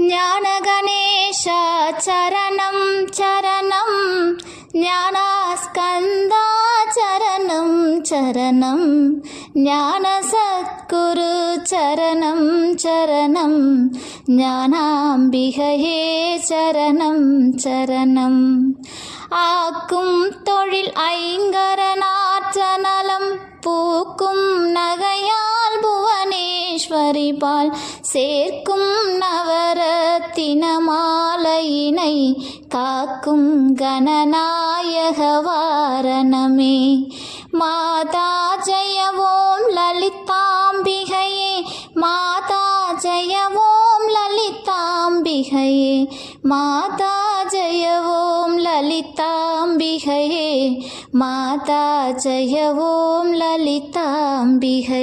ज्ञानगणेश चरणं चरणं ज्ञानस्कन्दा चरणं चरणं ज्ञानसद्गुरु चरणं चरणं ज्ञानाम्बिகையே चरणं चरणं ஆக்கும் தொழில் ஐங்கரநாற்றநலம் பூக்கும் நகையால் புவனேஸ்வரி பால் சேர்க்கும் நவரத்தின மாலையினை காக்கும் கணநாயக வாரணமே. மாதா ஜெய ஓம் லலிதாம்பிகையே, மாதா ஜெய ஓம் லலிதாம்பிகையே, மாதா ஜெய ஓம் லலிதாம்பிகையே, மாதா ஜெய ஓம் லலிதாம்பிகையே.